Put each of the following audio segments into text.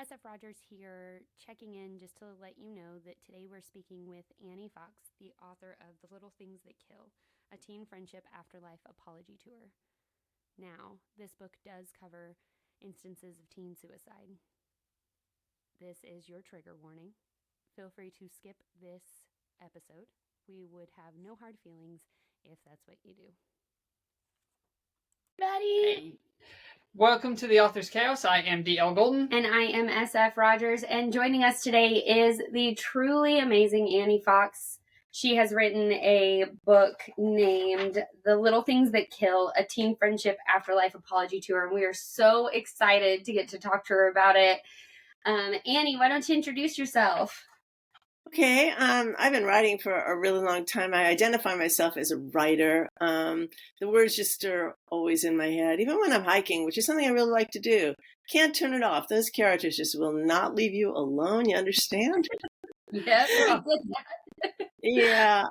SF Rogers here, checking in just to let you know that today we're speaking with Annie Fox, the author of The Little Things That Kill, a teen friendship afterlife apology tour. Now, this book does cover instances of teen suicide. This is your trigger warning. Feel free to skip this episode. We would have no hard feelings if that's what you do. Hey. Welcome to the Author's Chaos. I am D.L. Golden. And I am SF Rogers. And joining us today is the truly amazing Annie Fox. She has written a book named The Little Things That Kill, a teen friendship afterlife apology tour. And we are so excited to get to talk to her about it. Annie, why don't you introduce yourself? Okay, I've been writing for a really long time. I identify myself as a writer. The words just are always in my head, even when I'm hiking, which is something I really like to do. Can't turn it off. Those characters just will not leave you alone. You understand? Yep. Yeah.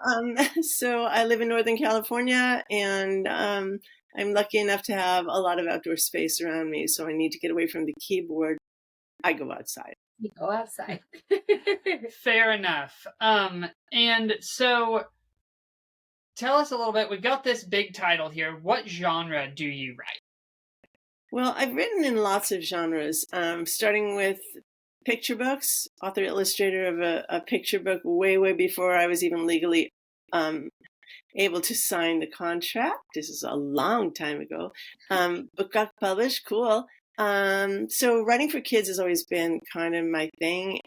So I live in Northern California, and I'm lucky enough to have a lot of outdoor space around me. So I need to get away from the keyboard. I go outside. You go outside. Fair enough. And so tell us a little bit. We've got this big title here. What genre do you write? Well, I've written in lots of genres, starting with picture books, author illustrator of a picture book way before I was even legally able to sign the contract. This is a long time ago. Book got published, cool. So writing for kids has always been kind of my thing.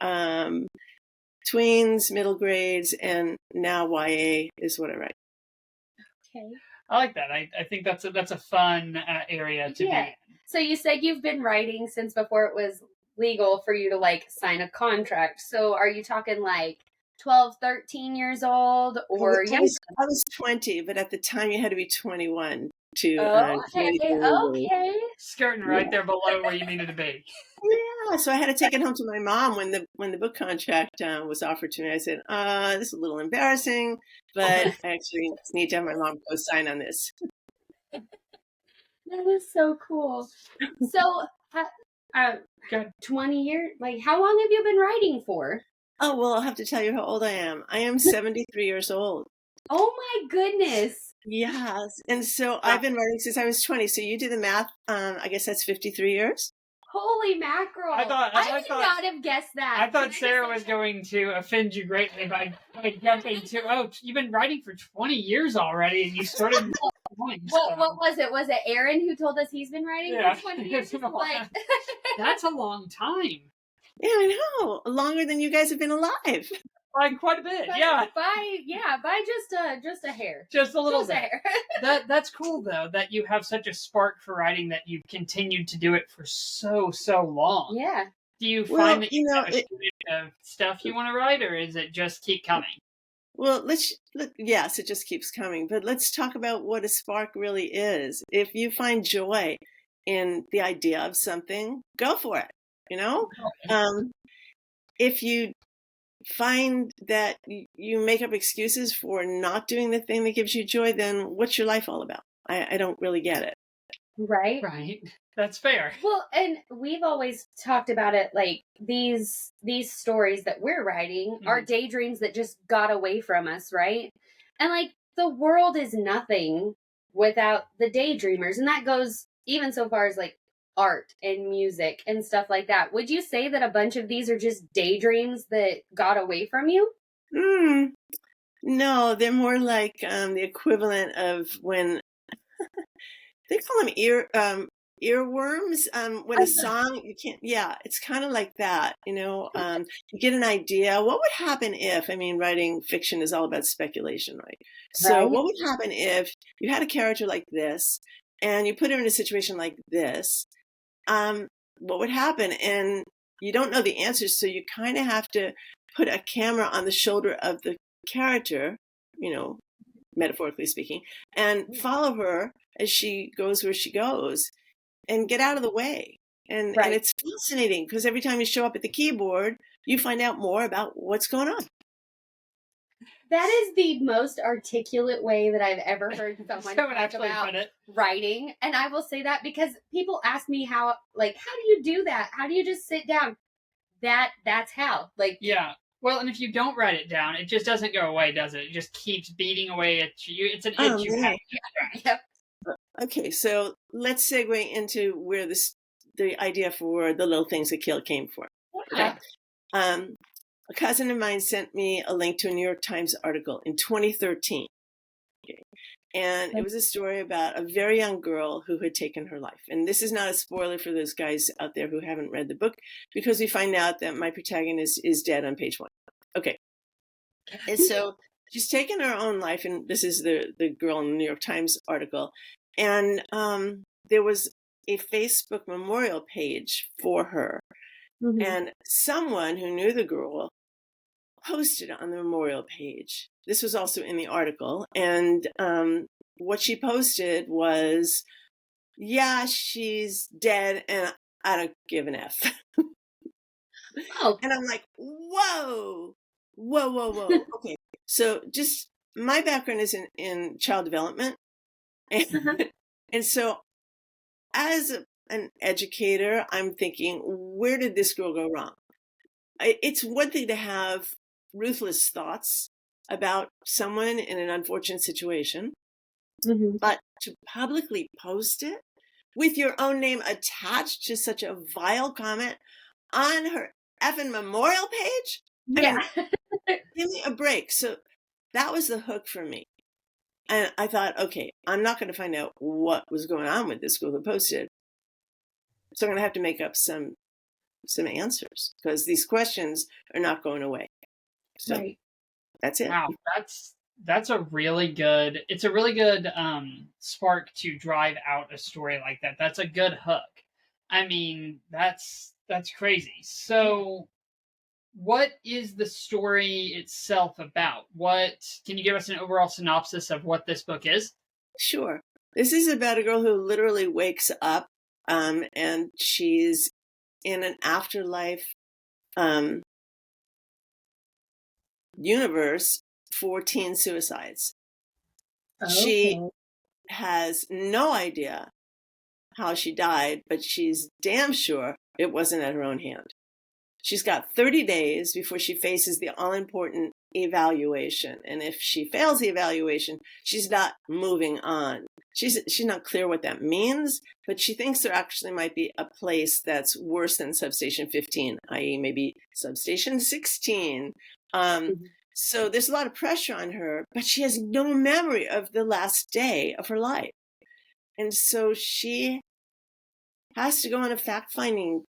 Tweens, middle grades, and now YA is what I write. Okay. I like that. I think that's a fun area to be in. So you said you've been writing since before it was legal for you to sign a contract. So are you talking 12, 13 years old or I was 20, but at the time you had to be 21 to okay. Skirting right there below where you needed to be. Yeah, so I had to take it home to my mom when the book contract was offered to me. I said, this is a little embarrassing, but I actually need to have my mom co-sign on this. That is so cool. So, 20 years, how long have you been writing for? Oh, well, I'll have to tell you how old I am. I am 73 years old. Oh my goodness. Yes. And so I've been writing since I was 20. So you do the math. I guess that's 53 years. Holy mackerel. I would not have guessed that. I thought Sarah was going to offend you greatly by jumping to, you've been writing for 20 years already and you started... What was it? Was it Aaron who told us he's been writing for 20 years? That's a long time. Yeah, I know. Longer than you guys have been alive. Quite a bit, by just a hair. Just a little bit. Hair. That's cool though, that you have such a spark for writing that you've continued to do it for so long. Yeah. Do you find that you have a of stuff you want to write, or is it just keep coming? Well, yes, it just keeps coming. But let's talk about what a spark really is. If you find joy in the idea of something, go for it. If you find that you make up excuses for not doing the thing that gives you joy, then what's your life all about? I don't really get it. Right. That's fair. Well, and we've always talked about it these stories that we're writing are daydreams that just got away from us, right? And the world is nothing without the daydreamers, and that goes even so far as art and music and stuff like that. Would you say that a bunch of these are just daydreams that got away from you? No, they're more like the equivalent of when they call them earworms. When a song you can't. Yeah, it's kind of like that. You get an idea. What would happen if? Writing fiction is all about speculation, right? So, what would happen if you had a character like this, and you put her in a situation like this? What would happen? And you don't know the answers, so you kind of have to put a camera on the shoulder of the character, metaphorically speaking, and follow her as she goes where she goes and get out of the way. And it's fascinating because every time you show up at the keyboard, you find out more about what's going on. That is the most articulate way that I've ever heard someone talk about writing. And I will say that because people ask me how do you do that? How do you just sit down? that's how. Like, yeah. Well, and if you don't write it down, it just doesn't go away, does it? It just keeps beating away at you. It's an Oh, itch you man. have. yep. Okay, so let's segue into where the idea for the little things that kill came from. Yeah. A cousin of mine sent me a link to a New York Times article in 2013. Okay. And it was a story about a very young girl who had taken her life. And this is not a spoiler for those guys out there who haven't read the book, because we find out that my protagonist is dead on page 1. Okay. And so she's taken her own life, and this is the girl in the New York Times article. And there was a Facebook memorial page for her. Mm-hmm. And someone who knew the girl posted on the memorial page. This was also in the article. And what she posted was, yeah, she's dead and I don't give an F. Oh. And I'm like, whoa. Okay. So just my background is in child development. And so as an educator, I'm thinking, where did this girl go wrong? It's one thing to have ruthless thoughts about someone in an unfortunate situation, Mm-hmm. but to publicly post it with your own name attached to such a vile comment on her effing memorial page? Yeah. I mean, give me a break. So that was the hook for me. And I thought, okay, I'm not going to find out what was going on with this girl who posted. So I'm going to have to make up some answers, because these questions are not going away. So Right. that's it. Wow, that's a really good. It's a really good spark to drive out a story like that. That's a good hook. I mean, that's crazy. So, what is the story itself about? What can you give us an overall synopsis of what this book is? Sure. This is about a girl who literally wakes up and she's in an afterlife universe for teen suicides. She has no idea how she died, but she's damn sure it wasn't at her own hand. She's got 30 days before she faces the all-important evaluation. And if she fails the evaluation, she's not moving on. She's not clear what that means, but she thinks there actually might be a place that's worse than Substation 15, i.e. maybe Substation 16. So there's a lot of pressure on her, but she has no memory of the last day of her life. And so she has to go on a fact-finding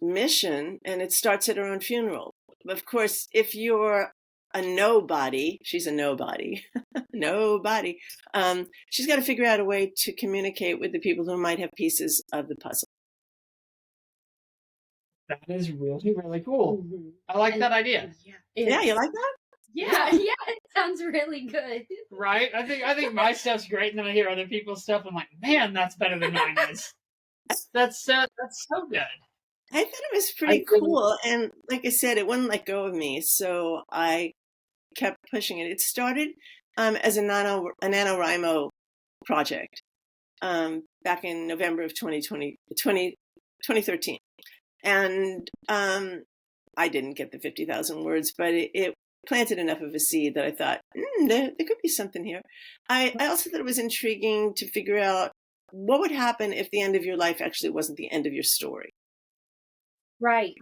mission, and it starts at her own funeral. Of course, if you're a nobody, she's a nobody, nobody, she's got to figure out a way to communicate with the people who might have pieces of the puzzle. That is really, really cool. Mm-hmm. I like that idea. Yeah, you like that? Yeah, it sounds really good. Right? I think my stuff's great, and then I hear other people's stuff. I'm like, man, that's better than mine is. That's so good. I thought it was pretty cool, and like I said, it wouldn't let go of me, so I kept pushing it. It started as a NaNoWriMo project back in November of 2013. And I didn't get the 50,000 words, but it planted enough of a seed that I thought, there could be something here. I also thought it was intriguing to figure out what would happen if the end of your life actually wasn't the end of your story. Right.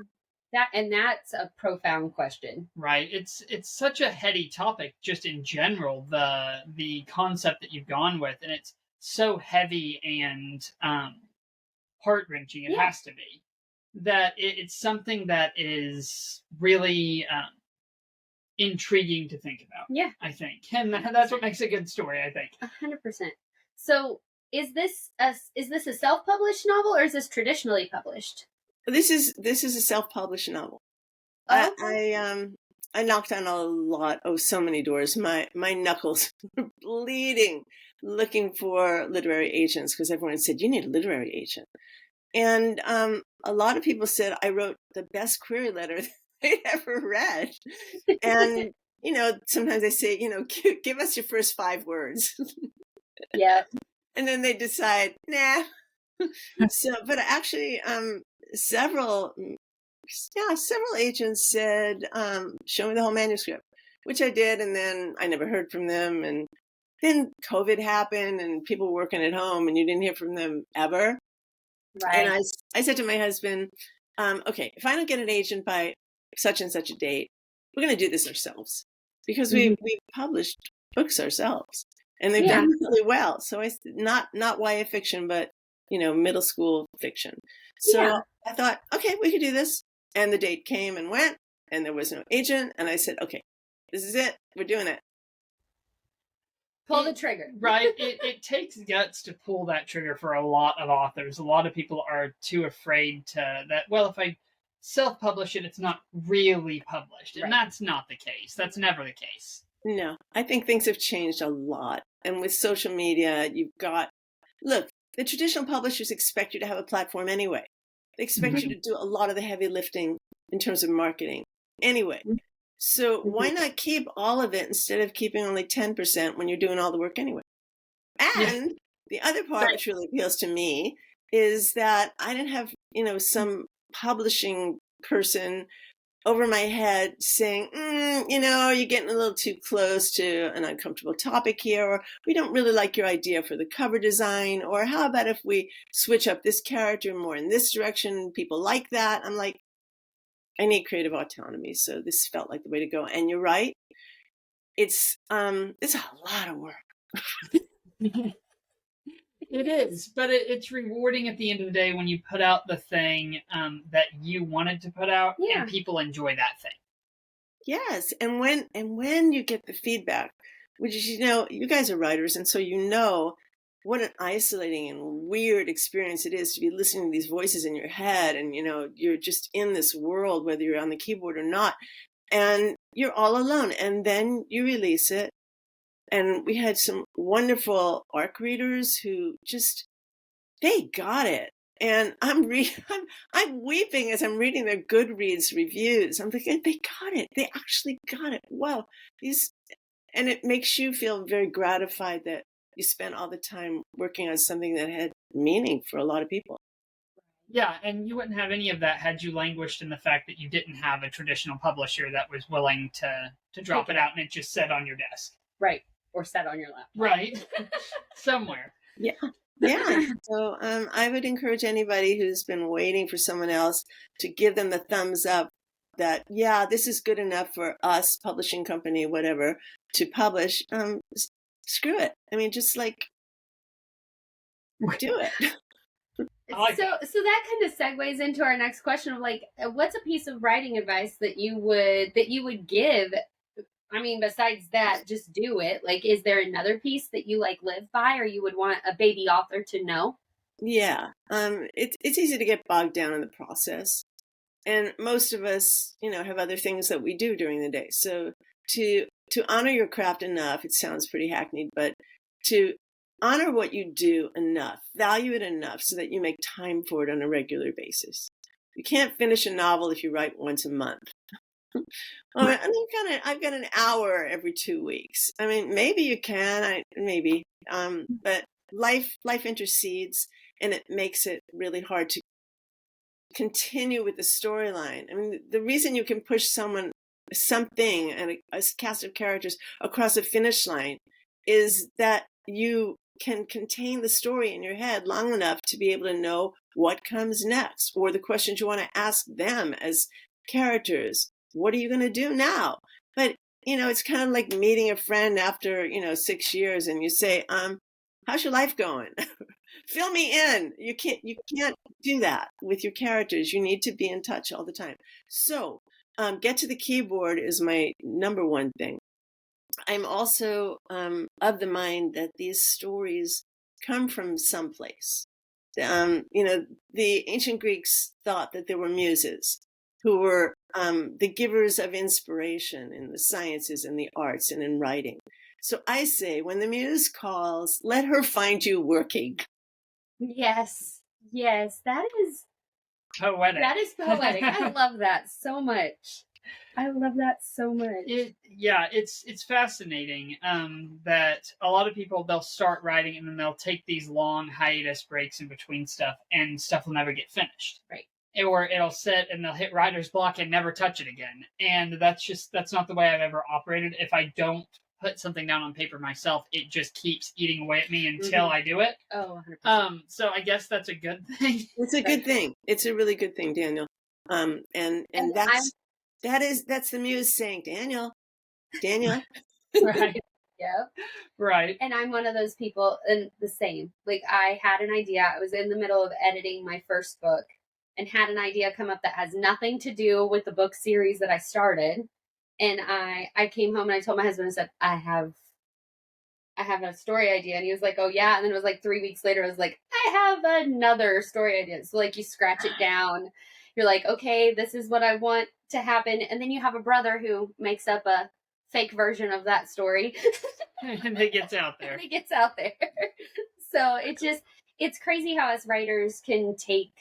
That's a profound question. Right. It's such a heady topic just in general, the concept that you've gone with, and it's so heavy and heart-wrenching, it has to be, that it's something that is really intriguing to think about. Yeah. I think. And that's what makes a good story, I think. 100%. So is this a self-published novel, or is this traditionally published? This is a self-published novel. Okay. I knocked on so many doors. My knuckles were bleeding looking for literary agents, because everyone said, you need a literary agent. And a lot of people said I wrote the best query letter they'd ever read. And, sometimes they say, give us your first 5 words. Yeah. And then they decide, nah. But actually, several several agents said, show me the whole manuscript, which I did. And then I never heard from them. And then COVID happened and people were working at home and you didn't hear from them ever. Right. And I said to my husband, okay, if I don't get an agent by such and such a date, we're going to do this ourselves, because we've published books ourselves and they've done really well. So not YA fiction, but middle school fiction. So I thought, okay, we could do this. And the date came and went and there was no agent. And I said, okay, this is it. We're doing it. Pull the trigger. Right. It takes guts to pull that trigger for a lot of authors. A lot of people are too afraid if I self-publish it, it's not really published. And that's not the case. That's never the case. No, I think things have changed a lot. And with social media, look, the traditional publishers expect you to have a platform anyway. They expect you to do a lot of the heavy lifting in terms of marketing anyway. So why not keep all of it instead of keeping only 10% when you're doing all the work anyway? And the other part which really appeals to me is that I didn't have, some publishing person over my head saying, you're getting a little too close to an uncomfortable topic here, or we don't really like your idea for the cover design, or how about if we switch up this character more in this direction? People like that. I'm like, I need creative autonomy. So this felt like the way to go. And you're right. It's a lot of work. It is, but it's rewarding at the end of the day when you put out the thing that you wanted to put out, and people enjoy that thing. Yes, and when you get the feedback, which is, you guys are writers, and so what an isolating and weird experience it is to be listening to these voices in your head, and you're just in this world, whether you're on the keyboard or not, and you're all alone, and then you release it. And we had some wonderful ARC readers who they got it. And I'm weeping as I'm reading their Goodreads reviews. I'm thinking, they got it. They actually got it. Wow. And it makes you feel very gratified that you spent all the time working on something that had meaning for a lot of people. Yeah, and you wouldn't have any of that had you languished in the fact that you didn't have a traditional publisher that was willing to drop it out and it just sat on your desk. Right. Or sat on your lap. Right. Somewhere. Yeah. Yeah. So I would encourage anybody who's been waiting for someone else to give them the thumbs up that, this is good enough for us, publishing company, whatever, to publish. Screw it. I mean, just do it. So that kind of segues into our next question of what's a piece of writing advice that you would give? I mean, besides that, just do it. Is there another piece that you live by, or you would want a baby author to know? Yeah. It's easy to get bogged down in the process. And most of us, have other things that we do during the day. So to honor your craft enough, it sounds pretty hackneyed, but to honor what you do enough, value it enough so that you make time for it on a regular basis. You can't finish a novel if you write once a month. Well, I've got an hour every 2 weeks. I mean, maybe you can, but life intercedes, and it makes it really hard to continue with the storyline. I mean, the reason you can push something and a cast of characters across a finish line is that you can contain the story in your head long enough to be able to know what comes next, or the questions you want to ask them as characters. What are you going to do now? But, it's kind of like meeting a friend after, 6 years, and you say, how's your life going? Fill me in. You can't do that with your characters. You need to be in touch all the time. So get to the keyboard is my number one thing. I'm also of the mind that these stories come from someplace. The ancient Greeks thought that there were muses who were the givers of inspiration in the sciences and the arts and in writing. So I say, when the muse calls, let her find you working. Yes, that is poetic. That is poetic. I love that so much. It's fascinating that a lot of people, they'll start writing and then they'll take these long hiatus breaks in between stuff, and stuff will never get finished. Right. or it'll sit and they'll hit writer's block and never touch it again. And that's not the way I've ever operated. If I don't put something down on paper myself, it just keeps eating away at me until I do it. Oh, 100%. So I guess that's a good thing. It's a good thing. It's a really good thing, Daniel. And that's the muse saying, Daniel. Right. Yep. Right. And I'm one of those people, and the same. Like, I had an idea. I was in the middle of editing my first book and had an idea come up that has nothing to do with the book series that I started. And I came home and I told my husband, I said, I have a story idea. And he was like, oh yeah. And then it was like 3 weeks later, I was like, I have another story idea. So like, you scratch it down. You're like, okay, this is what I want to happen. And then you have a brother who makes up a fake version of that story. And it gets out there. So it's crazy how us writers can take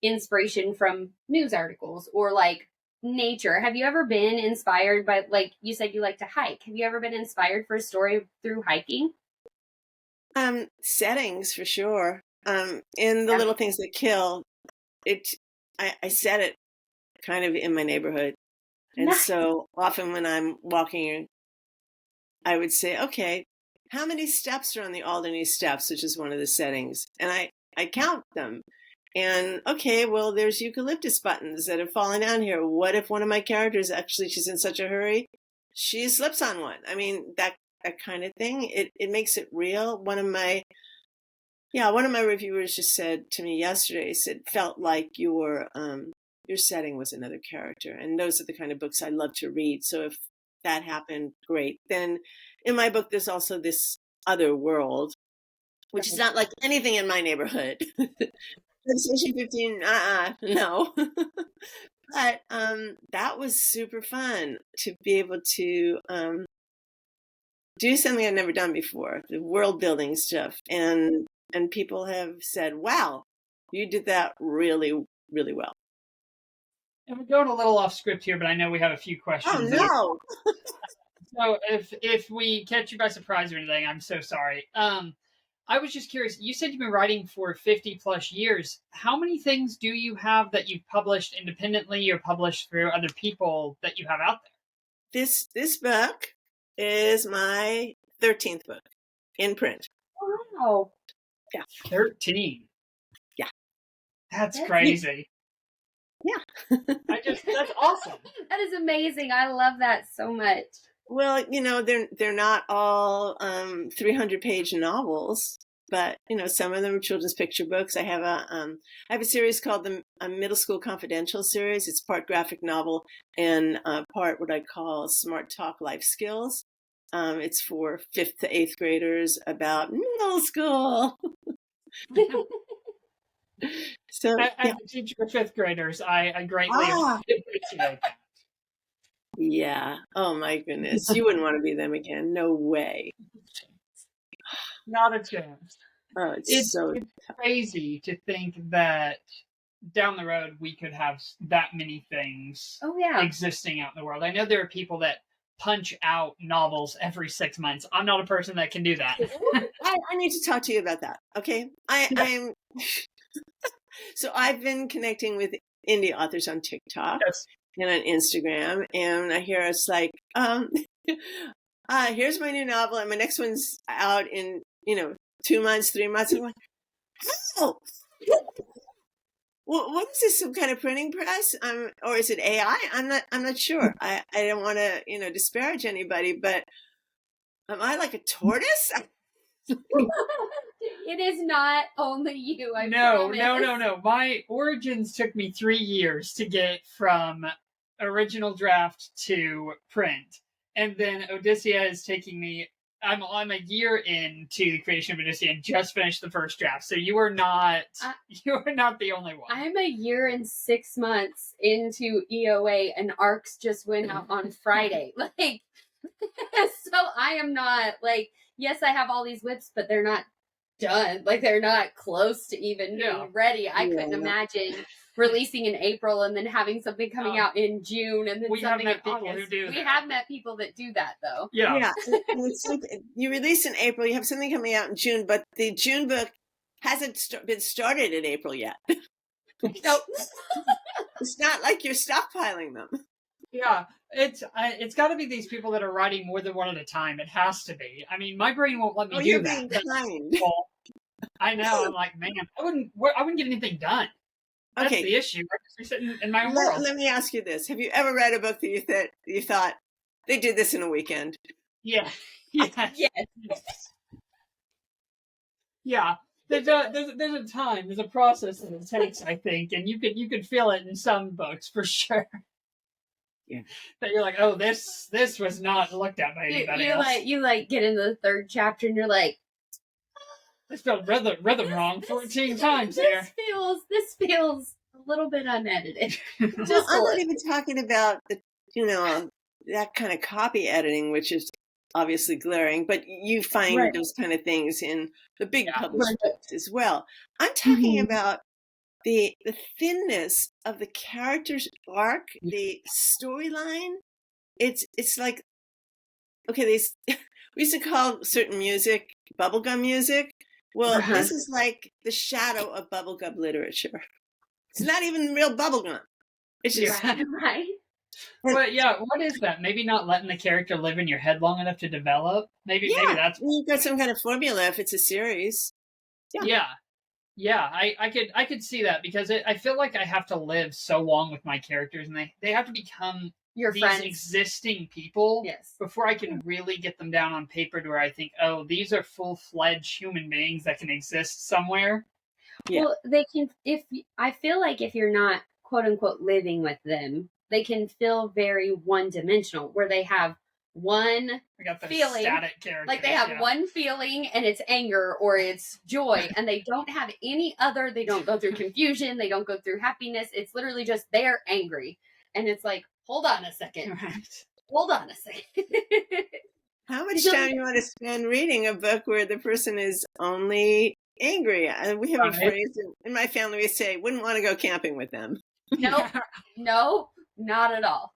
inspiration from news articles or like nature. Have you ever been inspired by, like you said, you like to hike? Have you ever been inspired for a story through hiking? Settings for sure. In the little things that kill, I set it kind of in my neighborhood. And so often when I'm walking, I would say, okay, how many steps are on the Alderney steps, which is one of the settings? And I count them. And okay, well, there's eucalyptus buttons that have fallen down here. What if one of my characters, actually, she's in such a hurry, she slips on one? I mean, that kind of thing. It makes it real. One of my reviewers just said to me yesterday, said, felt like your setting was another character. And those are the kind of books I love to read. So if that happened, great. Then in my book, there's also this other world, which is not like anything in my neighborhood. Station 15, no. But that was super fun to be able to do something I've never done before, the world building stuff. And people have said, wow, you did that really, really well. And we're going a little off script here, but I know we have a few questions. Oh, no. So if we catch you by surprise or anything, I'm so sorry. I was just curious. You said you've been writing for 50 plus years. How many things do you have that you've published independently or published through other people that you have out there? This book is my 13th book in print. Wow. Yeah. 13. Yeah. That's crazy. Yeah. That's awesome. That is amazing. I love that so much. Well, they're not all 300-page novels, but some of them are children's picture books. I have a series called the Middle School Confidential series. It's part graphic novel and part what I call smart talk life skills. It's for 5th to 8th graders about middle school. So as a teacher of 5th graders, I greatly appreciate that. Yeah. Oh my goodness. You wouldn't want to be them again. No way. Not a chance. Oh, it's crazy to think that down the road we could have that many things existing out in the world. I know there are people that punch out novels every 6 months. I'm not a person that can do that. I need to talk to you about that. Okay. I'm so I've been connecting with indie authors on TikTok. Yes. And on Instagram, and I hear it's like, here's my new novel, and my next one's out in 2 months, 3 months. I'm like, oh, what is this? Some kind of printing press? Or is it AI? I'm not sure. I don't want to disparage anybody, but am I like a tortoise? It is not only you. No. My origins took me 3 years to get from original draft to print, and then Odyssea is taking me. I'm a year into the creation of Odyssea and just finished the first draft. So you are not the only one. I'm a year and 6 months into EOA, and ARCs just went out on Friday. Like, so I am not like. Yes, I have all these whips, but they're not done. Like, they're not close to even being ready. I couldn't imagine releasing in April and then having something coming out in June and then something in August. We have met people that do that, though. Yeah. You release in April, you have something coming out in June, but the June book hasn't been started in April yet. Nope. It's not like you're stockpiling them. Yeah, it's got to be these people that are writing more than one at a time. It has to be. I mean, my brain won't let me do you're that. being kind. Well, I know. I'm like, man, I wouldn't get anything done. That's the issue. I'm just sitting in my own world. Let me ask you this: have you ever read a book that you thought they did this in a weekend? Yeah. Yes. Yes. Yeah. There's a time, there's a process that it takes, I think, and you could feel it in some books for sure. Yeah. That you're like, oh, this was not looked at by anybody else. You get into the third chapter and you're like, I spelled rhythm wrong 14 times here. This feels a little bit unedited. I'm not even talking about that kind of copy editing, which is obviously glaring, but you find those kind of things in the big published books as well. I'm talking about the thinness of the character's arc, the storyline. It's like, okay, we used to call certain music bubblegum music. Well, this is like the shadow of bubblegum literature. It's not even real bubblegum. It's just right. But yeah, what is that? Maybe not letting the character live in your head long enough to develop. Maybe that's you've got some kind of formula if it's a series. Yeah. I could see that because I feel like I have to live so long with my characters, and they have to become your these friends, existing people, yes, before I can really get them down on paper to where I think, oh, these are full-fledged human beings that can exist somewhere. Yeah. Well, they can. I feel like if you're not quote unquote living with them, they can feel very one-dimensional, where they have one feeling, like they have one feeling, and it's anger or it's joy, and they don't have any other. They don't go through confusion. They don't go through happiness. It's literally just they're angry, and it's like, hold on a second. Right. Hold on a second. How much time do you want to spend reading a book where the person is only angry? We have a phrase in my family. We say, "Wouldn't want to go camping with them." No, not at all.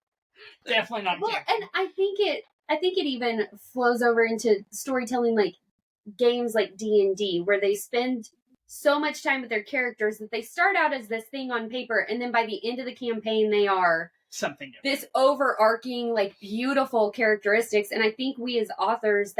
Definitely not. Well, and I think it even flows over into storytelling, like games like D&D, where they spend so much time with their characters that they start out as this thing on paper, and then by the end of the campaign, they are something different. This overarching, like, beautiful characteristics. And I think we as authors,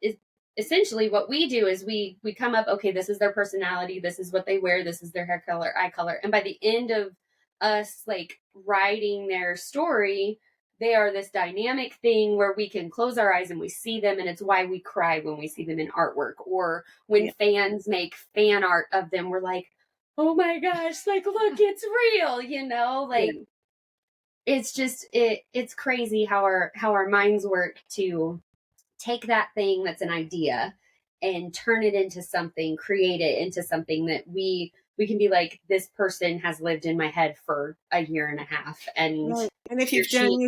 is essentially what we do is we come up, okay, this is their personality, this is what they wear, this is their hair color, eye color, and by the end of us like writing their story, they are this dynamic thing where we can close our eyes and we see them, and it's why we cry when we see them in artwork, or when fans make fan art of them, we're like, oh my gosh, like, look, it's real, like it's just it's crazy how our minds work to take that thing that's an idea and turn it into something, create it into something that we can be like, this person has lived in my head for a year and a half. And if you've done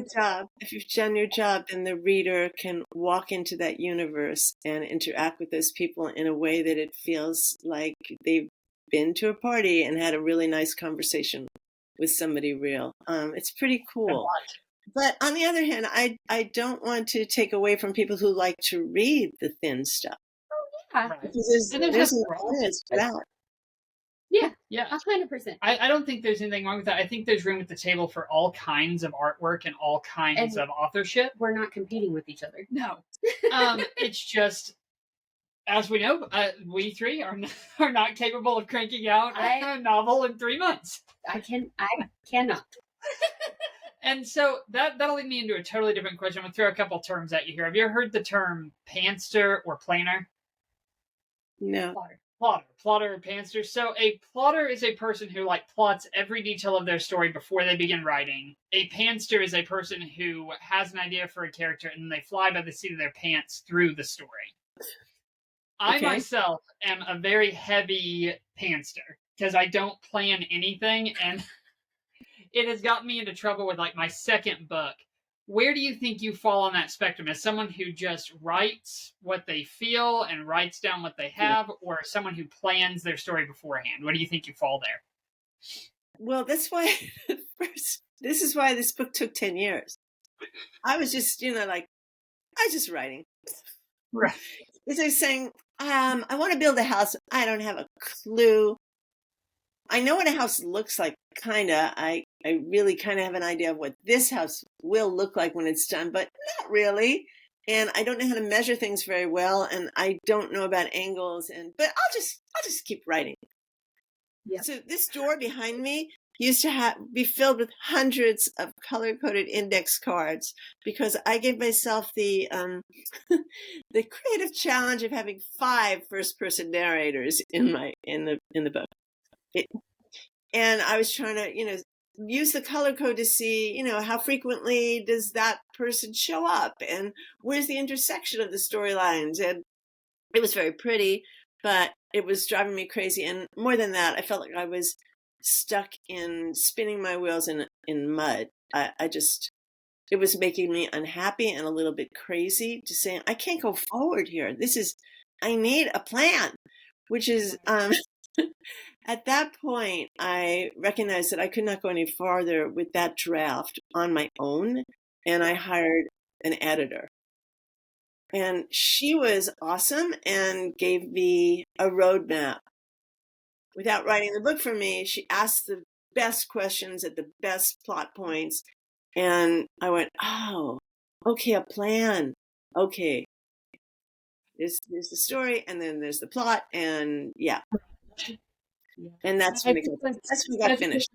your job, then the reader can walk into that universe and interact with those people in a way that it feels like they've been to a party and had a really nice conversation with somebody real. It's pretty cool. But on the other hand, I don't want to take away from people who like to read the thin stuff. Yeah. Because there's an audience for that. Yeah, 100%. I don't think there's anything wrong with that. I think there's room at the table for all kinds of artwork and all kinds of authorship. We're not competing with each other. No. It's just, as we know, we three are not capable of cranking out a novel in 3 months. I cannot. And so that'll lead me into a totally different question. I'm going to throw a couple terms at you here. Have you ever heard the term pantser or planner? No. Plotter or pantser. So a plotter is a person who plots every detail of their story before they begin writing. A pantser is a person who has an idea for a character and they fly by the seat of their pants through the story. I myself am a very heavy pantser because I don't plan anything, and it has gotten me into trouble with my second book. Where do you think you fall on that spectrum? As someone who just writes what they feel and writes down what they have, or someone who plans their story beforehand? Where do you think you fall there? Well, that's why this is why this book took 10 years. I was just, I was just writing. Right. It's like saying, I want to build a house. I don't have a clue. I know what a house looks like, kind of. I really kind of have an idea of what this house will look like when it's done, but not really. And I don't know how to measure things very well, and I don't know about angles. But I'll just keep writing. Yeah. So this door behind me used to be filled with hundreds of color-coded index cards because I gave myself the the creative challenge of having 5 first-person narrators in the book. And I was trying to, use the color code to see, how frequently does that person show up and where's the intersection of the storylines. And it was very pretty, but it was driving me crazy. And more than that, I felt like I was stuck in spinning my wheels in mud. It was making me unhappy and a little bit crazy, just saying, I can't go forward here. I need a plan, which is, at that point, I recognized that I could not go any farther with that draft on my own, and I hired an editor. And she was awesome and gave me a roadmap. Without writing the book for me, she asked the best questions at the best plot points, and I went, oh, okay, a plan. Okay, there's the story, and then there's the plot, and yeah. And that's when it got finished.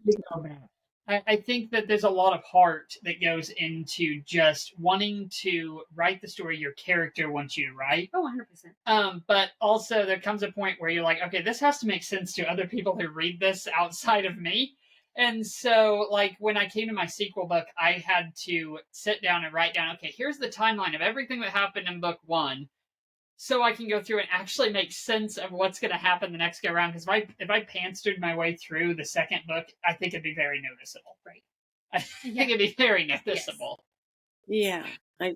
I think that there's a lot of heart that goes into just wanting to write the story your character wants you to write. Oh, 100%. But also there comes a point where you're like, okay, this has to make sense to other people who read this outside of me. And so, like, when I came to my sequel book, I had to sit down and write down, okay, here's the timeline of everything that happened in book 1. So I can go through and actually make sense of what's going to happen the next go around. Because if I pantstered my way through the second book, I think it'd be very noticeable. Right. I think it'd be very noticeable. Yes. Yeah,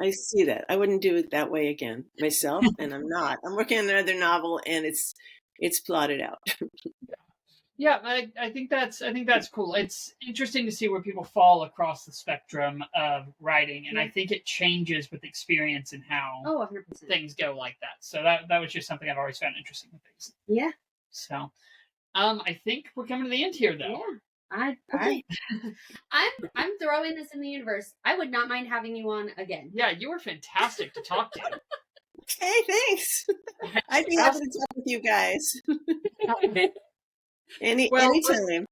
I see that. I wouldn't do it that way again myself, and I'm not. I'm working on another novel, and it's plotted out. Yeah, I think that's cool. It's interesting to see where people fall across the spectrum of writing, and I think it changes with experience and how 100%. things go like that. So that was just something I've always found interesting with things. Yeah. So, I think we're coming to the end here, though. Yeah. I'm throwing this in the universe. I would not mind having you on again. Yeah, you were fantastic to talk to. Okay, thanks. I'd be happy to talk with you guys. Anytime.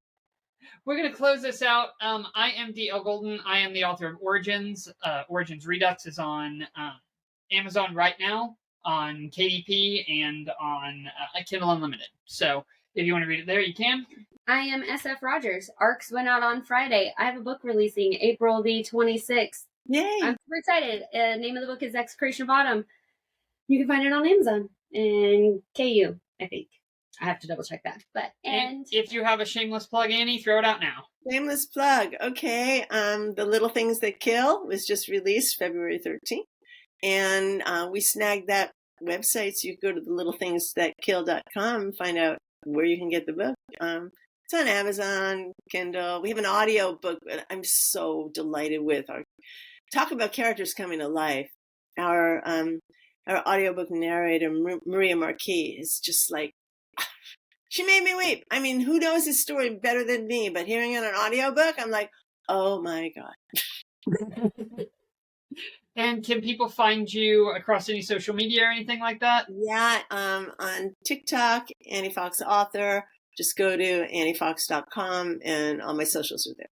We're going to close this out. I am D.L. Golden. I am the author of Origins. Origins Redux is on Amazon right now, on KDP, and on Kindle Unlimited. So if you want to read it there, you can. I am SF Rogers. Arcs went out on Friday. I have a book releasing April the 26th. Yay! I'm super excited. Name of the book is Execration of Autumn. You can find it on Amazon and KU, I think. I have to double check that. And if you have a shameless plug, Annie, throw it out now. Shameless plug. Okay. The Little Things That Kill was just released February 13th. And we snagged that website, so you can go to thelittlethingsthatkill.com and find out where you can get the book. It's on Amazon, Kindle. We have an audio book that I'm so delighted with. Talk about characters coming to life. Our audiobook narrator, Maria Marquis, is just like, she made me weep. I mean, who knows this story better than me? But hearing it on an audiobook, I'm like, oh my God. And can people find you across any social media or anything like that? Yeah, on TikTok, Annie Fox Author. Just go to anniefox.com and all my socials are there.